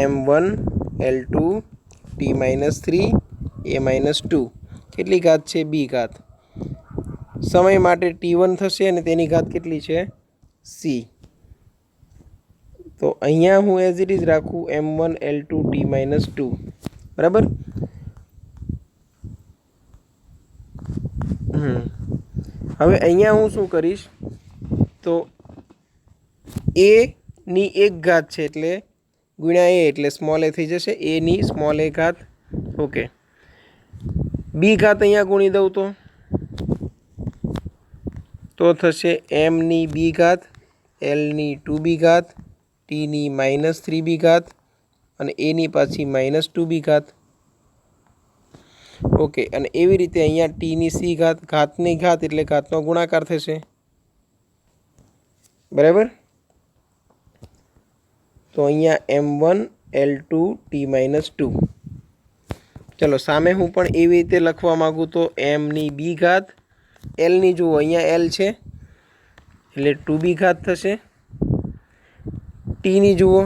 M1L2T-3A-2. કેટલી ઘાત છે? B ઘાત. સમય માટે T1 થશે અને તેની ઘાત કેટલી છે? C. તો અહીંયા હું એઝ ઇટ ઇઝ રાખું m1l2t-2 બરાબર. હવે અહીંયા હું શું કરીશ તો a ની 1 ઘાત છે એટલે ગુણ્યા a એટલે સ્મોલ a થઈ જશે, a ની સ્મોલ a ઘાત. ઓકે, b ઘાત અહીંયા ગુણી દઉં તો થશે m ની b ઘાત, l ની 2b ઘાત, t ની -3b ઘાત અને a ની પાછી -2b ઘાત. ઓકે, અને એવી રીતે અહીંયા t ની c ઘાત, ઘાતની ઘાત એટલે ઘાતનો ગુણાકાર થશે બરાબર. તો અહીંયા m1l2t-2. ચલો સામે હું પણ એવી રીતે લખવા માગું તો m ની b ઘાત, l ની જુઓ અહીંયા l છે એટલે 2b ઘાત થશે. t ની જુઓ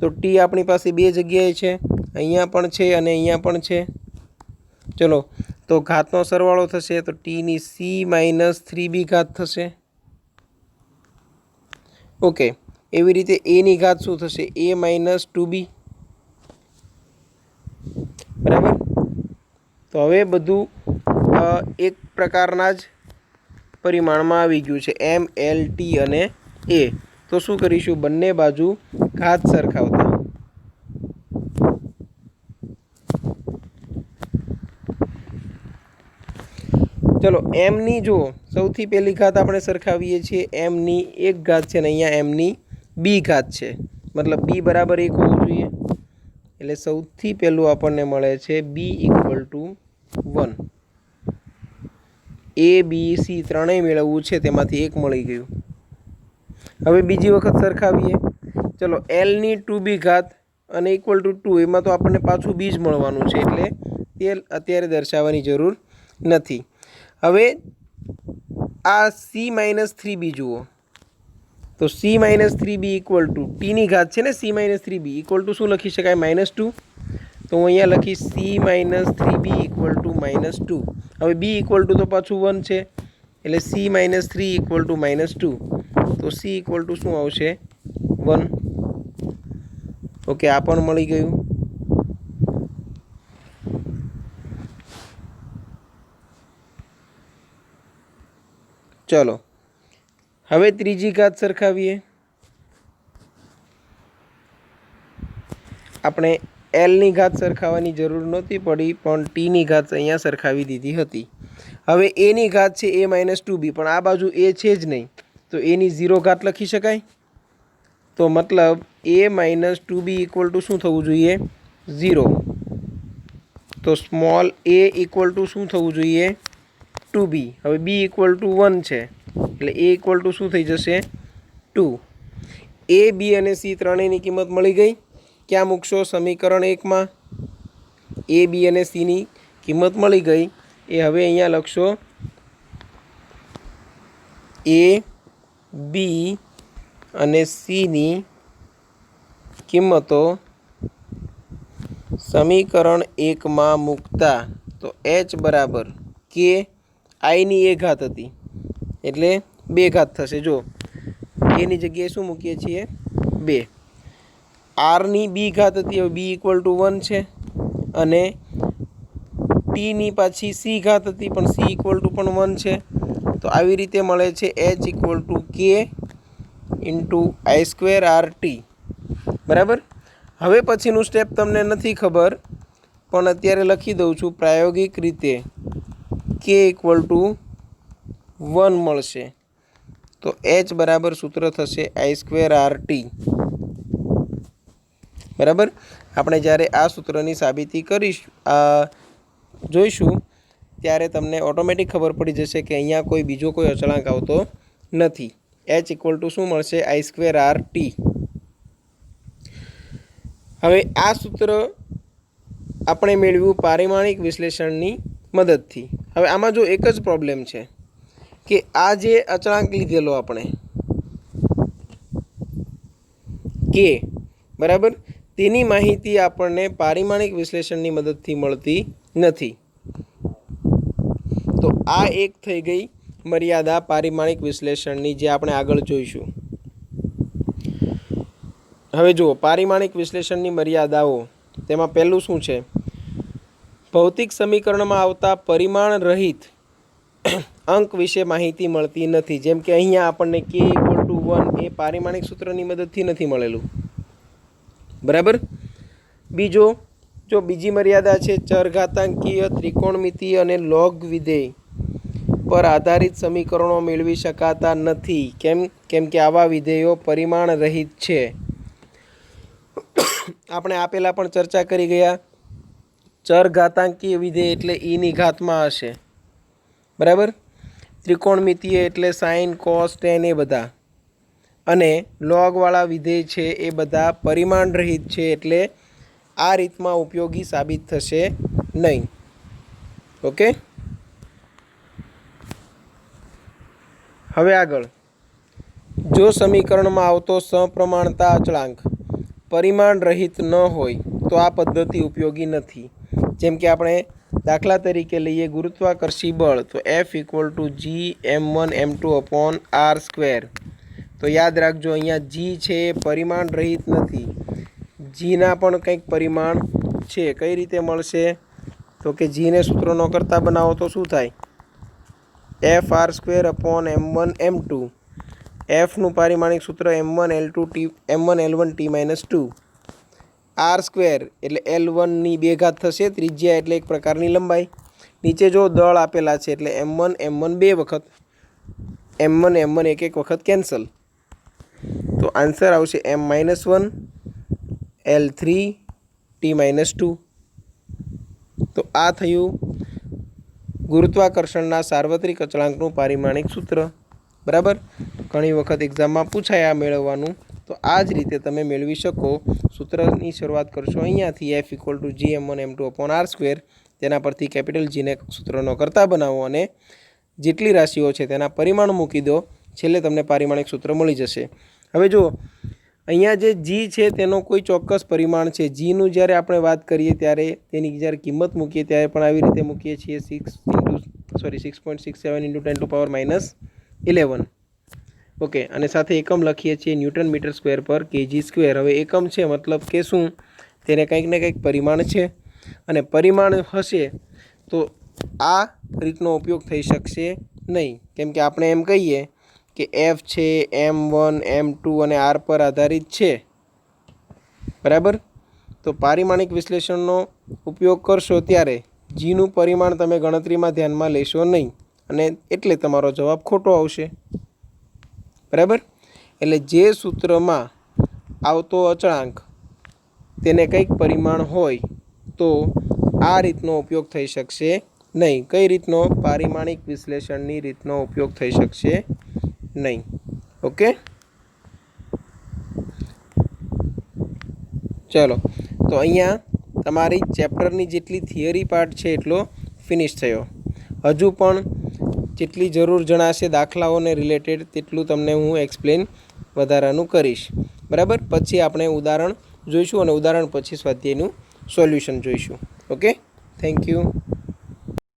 તો t આપણી પાસે બે જગ્યાએ છે, અહીંયા પણ છે અને અહીંયા પણ છે. ચલો તો ઘાતનો સરવાળો થશે તો t ની c -3b ઘાત થશે. ઓકે, એવી રીતે a ની ઘાત શું થશે a -2b બરાબર. તો હવે બધું એક પ્રકારના જ પરિમાણમાં આવી ગયું છે m, l, t અને a. તો શું કરીશું, બંને બાજુ ઘાત સરખાવતા. ચલો m ની જુઓ સૌથી પહેલી ઘાત આપણે સરખાવીએ છીએ, m ની 1 ઘાત છે અને અહીંયા m ની b ઘાત છે, મતલબ b બરાબર 1 હોવું જોઈએ. એટલે સૌથી પહેલું આપણને મળે છે b = 1. a, b, c ત્રણેય મેળવવું છે, તેમાંથી એક મળી ગયું. હવે બીજી વખત સરખાવીએ. ચલો l ની 2b ઘાત અને =2, એમાં તો આપણને પાછું b જ મળવાનું છે એટલે તે અત્યારે દર્શાવવાની જરૂર નથી. હવે આ c -3b જુઓ તો c -3b = t ની ઘાત છે ને, c -3b = શું લખી શકાય -2. તો હું અહીંયા લખીશ c -3b = -2. હવે b = તો પાછું 1 છે એટલે c -3 = -2. તો c = શું આવશે 1. ઓકે, આ પણ મળી ગયું. ચલો હવે ત્રીજી ઘાત સરખાવીએ. આપણે l ની ઘાત સરખાવવાની જરૂર નહોતી પડી, પણ t ની ઘાત અહીંયા સરખાવી દીધી હતી. હવે a ની ઘાત છે a -2b, પણ આ બાજુ a છે જ નહીં તો a ની 0 ઘાત લખી શકાય. તો મતલબ a -2b = શું થવું જોઈએ 0. તો સ્મોલ a = શું થવું જોઈએ 2b. હવે b = 1 છે એટલે a = શું થઈ જશે 2. a, b અને c ત્રણેયની કિંમત મળી ગઈ. ક્યાં મૂકશો સમીકરણ 1માં? a, b અને c ની કિંમત મળી ગઈ એ હવે અહીંયા લખશો a, b અને c ની કિંમતો સમીકરણ 1માં મૂકતા. તો h બરાબર k, i ની a ઘાત હતી એટલે 2 ઘાત થશે. જો a ની જગ્યાએ શું મૂકીએ છીએ 2. r ની b ઘાત હતી, હવે b = 1 છે અને t ની પાછી c ઘાત હતી પણ c = પણ 1 છે. તો આવી રીતે મળે છે h = k × i²rt બરાબર. હવે પછીનું સ્ટેપ તમને નથી ખબર પણ અત્યારે લખી દઉં છું. પ્રાયોગિક રીતે k = 1 મળશે તો h બરાબર સૂત્ર થશે i²rt બરાબર. આપણે જ્યારે આ સૂત્રની સાબિતી કરીશું જોઈશું ત્યારે તમને ઓટોમેટિક ખબર પડી જશે કે અહીંયા કોઈ બીજો કોઈ અચળાંક આવતો નથી. h = શું મળશે i²rt. હવે આ સૂત્ર આપણે મેળવ્યું પારિમાણિક વિશ્લેષણની મદદથી. હવે આમાં જો એક જ પ્રોબ્લેમ છે કે આ જે અચળાંક લીધેલો આપણે k બરાબર, તેની માહિતી આપણને પારિમાણિક વિશ્લેષણની મદદથી મળતી નથી. તો આ એક થઈ ગઈ મર્યાદા પારિમાણિક વિશ્લેષણની, જે આપણે આગળ જોઈશું. હવે જુઓ પારિમાણિક વિશ્લેષણની મર્યાદાઓ. તેમાં પહેલું શું છે? ભૌતિક સમીકરણમાં આવતા પરિમાણ રહિત અંક વિશે માહિતી મળતી નથી. જેમ કે અહીંયા આપણને k = 1 એ પારિમાણિક સૂત્રની મદદથી નથી મળેલું. બરાબર. બીજી મર્યાદા છે ચરઘાતાંકીય, ત્રિકોણમિતીય અને લોગ વિધેય પર આધારિત સમીકરણો મેળવી શકાતા નથી. કેમ કે આવા વિધેયો પરિમાણ રહિત છે. આપણે આ પહેલાં પણ ચર્ચા કરી ગયા. ચરઘાતાંકીય વિધેય એટલે e ની ઘાતમાં હશે. બરાબર. ત્રિકોણમિતીય એટલે સાઇન, કોસ, ટેન એ બધા. અને લોગવાળા વિધેય છે એ બધા પરિમાણ રહિત છે, એટલે આ રીતમાં ઉપયોગી સાબિત થશે નહીં. ઓકે. હવે આગળ, જો સમીકરણમાં આવતો સપ્રમાણતા અચળાંક પરિમાણ રહિત ન હોય તો આ પદ્ધતિ ઉપયોગી નથી. જેમ કે આપણે દાખલા તરીકે લઈએ ગુરુત્વાકર્ષી બળ, તો F = G(m1m2)/r². તો યાદ રાખજો અહીંયા G છે એ પરિમાણ રહિત નથી. જીના પણ કંઈક પરિમાણ છે. કઈ રીતે મળશે? તો કે જીને સૂત્રનો કરતા બનાવો તો શું થાય? Fr²/m1m2. Fનું પારિમાણિક સૂત્ર m1L1t-2. r² એટલે L1ની 2 ઘાત થશે. ત્રિજ્યા એટલે એક પ્રકારની લંબાઈ. નીચે જો દળ આપેલા છે એટલે m1 2 વખત, m1 એક વખત કેન્સલ. તો આન્સર આવશે m-1 L3t-2. તો આ થયું ગુરુત્વાકર્ષણના સાર્વત્રિક અચળાંકનું પારિમાણિક સૂત્ર. બરાબર. ઘણી વખત એક્ઝામમાં પૂછાય આ મેળવવાનું. તો આ જ રીતે તમે મેળવી શકો. સૂત્રની શરૂઆત કરશો અહીંયાથી, F = Gm1m2/r². તેના પરથી કેપિટલ Gને સૂત્રનો કરતા બનાવો અને જેટલી રાશિઓ છે તેના પરિમાણ મૂકી દો. છેલ્લે તમને પારિમાણિક સૂત્ર મળી જશે. હવે જુઓ અહીંયા જે G છે તેનો કોઈ ચોક્કસ પરિમાણ છે. Gનું જ્યારે આપણે વાત કરીએ ત્યારે તેની જ્યારે કિંમત મૂકીએ ત્યારે પણ આવી રીતે મૂકીએ છીએ 6.67 × 10⁻11. ઓકે. અને સાથે એકમ લખીએ છીએ Nm²/kg². હવે એકમ છે મતલબ કે શું? તેને કંઈક ને કંઈક પરિમાણ છે, અને પરિમાણ હશે તો આ રીતનો ઉપયોગ થઈ શકશે નહીં. કેમ કે આપણે એમ કહીએ કે F છે m1 m2 અને r પર આધારિત છે. બરાબર. તો પારિમાણિક વિશ્લેષણનો ઉપયોગ કરશો ત્યારે જીનું પરિમાણ તમે ગણતરીમાં ધ્યાનમાં લેશો નહીં, અને એટલે તમારો જવાબ ખોટો આવશે. બરાબર. એટલે જે સૂત્રમાં આવતો અચળાંક તેને કંઈક પરિમાણ હોય તો આ રીતનો ઉપયોગ થઈ શકશે નહીં. કઈ રીતનો? પારિમાણિક વિશ્લેષણની રીતનો ઉપયોગ થઈ શકશે નહીં. ઓકે. ચલો, તો અહીંયા તમારી ચેપ્ટરની જેટલી થિયરી પાર્ટ છે એટલો ફિનિશ થયો. હજુ પણ જેટલી જરૂર જણાશે દાખલાઓને રિલેટેડ તેટલું તમને હું એક્સપ્લેન વધારાનું કરીશ. બરાબર. પછી આપણે ઉદાહરણ જોઈશું અને ઉદાહરણ પછી સ્વાધ્યાયનું સોલ્યુશન જોઈશું. ઓકે. Thank you.